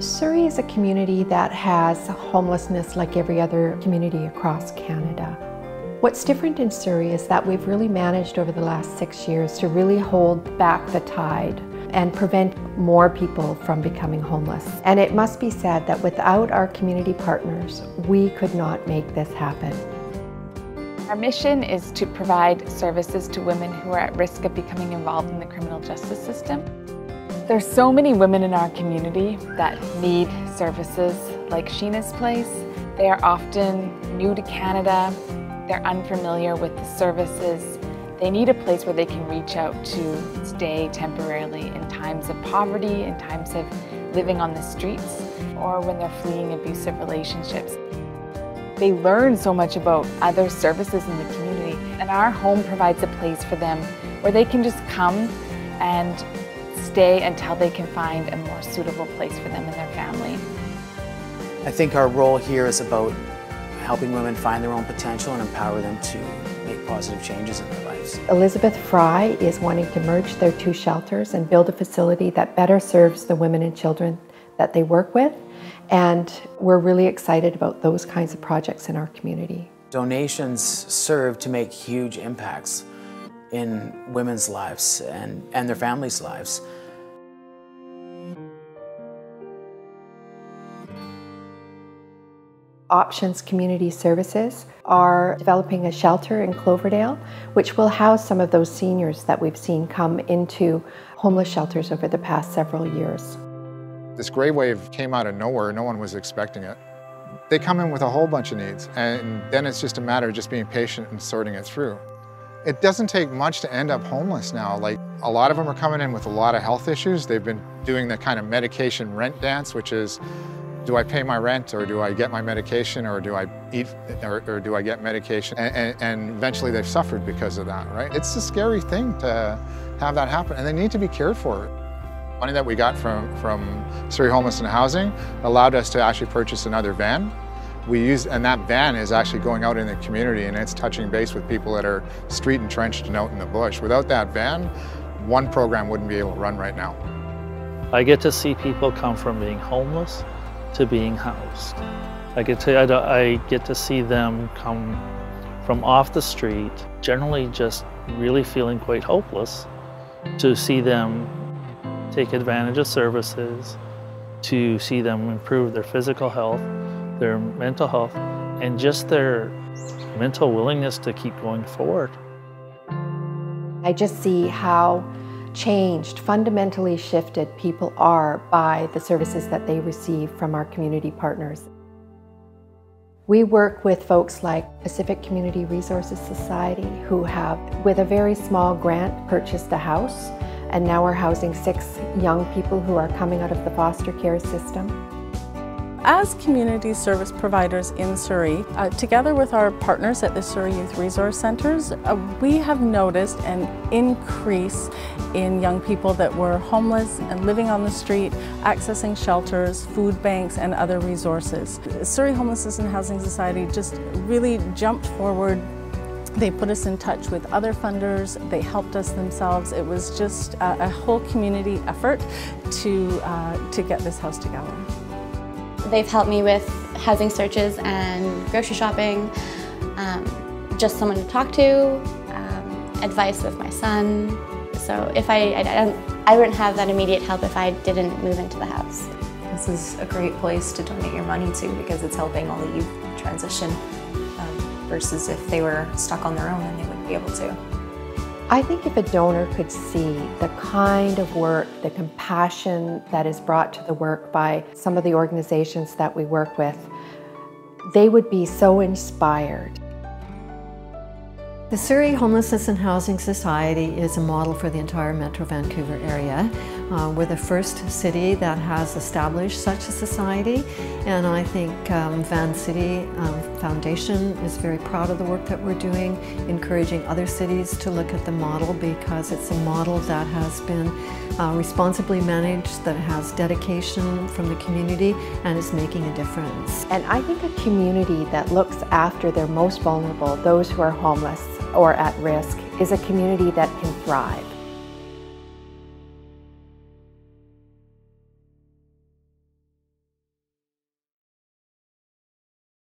Surrey is a community that has homelessness like every other community across Canada. What's different in Surrey is that we've really managed over the last 6 years to really hold back the tide and prevent more people from becoming homeless. And it must be said that without our community partners, we could not make this happen. Our mission is to provide services to women who are at risk of becoming involved in the criminal justice system. There's so many women in our community that need services like Sheena's Place. They are often new to Canada. They're unfamiliar with the services. They need a place where they can reach out to stay temporarily in times of poverty, in times of living on the streets, or when they're fleeing abusive relationships. They learn so much about other services in the community, and our home provides a place for them where they can just come and stay until they can find a more suitable place for them and their family. I think our role here is about helping women find their own potential and empower them to make positive changes in their lives. Elizabeth Fry is wanting to merge their two shelters and build a facility that better serves the women and children that they work with, and we're really excited about those kinds of projects in our community. Donations serve to make huge impacts in women's lives and their families' lives. Options Community Services are developing a shelter in Cloverdale, which will house some of those seniors that we've seen come into homeless shelters over the past several years. This gray wave came out of nowhere, no one was expecting it. They come in with a whole bunch of needs, and then it's just a matter of just being patient and sorting it through. It doesn't take much to end up homeless now. Like, a lot of them are coming in with a lot of health issues. They've been doing the kind of medication rent dance, which is, do I pay my rent, or do I get my medication, or do I eat, or do I get medication? And eventually they've suffered because of that, right? It's a scary thing to have that happen, and they need to be cared for. Money that we got from Surrey Homelessness and Housing allowed us to actually purchase another van. And that van is actually going out in the community, and it's touching base with people that are street entrenched and out in the bush. Without that van, one program wouldn't be able to run right now. I get to see people come from being homeless to being housed. I get to see them come from off the street, generally just really feeling quite hopeless, to see them take advantage of services, to see them improve their physical health, their mental health, and just their mental willingness to keep going forward. I just see how changed, fundamentally shifted people are by the services that they receive from our community partners. We work with folks like Pacific Community Resources Society, who have, with a very small grant, purchased a house, and now we're housing 6 young people who are coming out of the foster care system. As community service providers in Surrey, together with our partners at the Surrey Youth Resource Centres, we have noticed an increase in young people that were homeless and living on the street, accessing shelters, food banks and other resources. Surrey Homelessness and Housing Society just really jumped forward. They put us in touch with other funders, they helped us themselves. It was just a whole community effort to get this house together. They've helped me with housing searches and grocery shopping, just someone to talk to, advice with my son. So if I wouldn't have that immediate help if I didn't move into the house. This is a great place to donate your money to because it's helping all the youth transition versus if they were stuck on their own and they wouldn't be able to. I think if a donor could see the kind of work, the compassion that is brought to the work by some of the organizations that we work with, they would be so inspired. The Surrey Homelessness and Housing Society is a model for the entire Metro Vancouver area. We're the first city that has established such a society, and I think Van City Foundation is very proud of the work that we're doing, encouraging other cities to look at the model because it's a model that has been responsibly managed, that has dedication from the community and is making a difference. And I think a community that looks after their most vulnerable, those who are homeless or at risk, is a community that can thrive.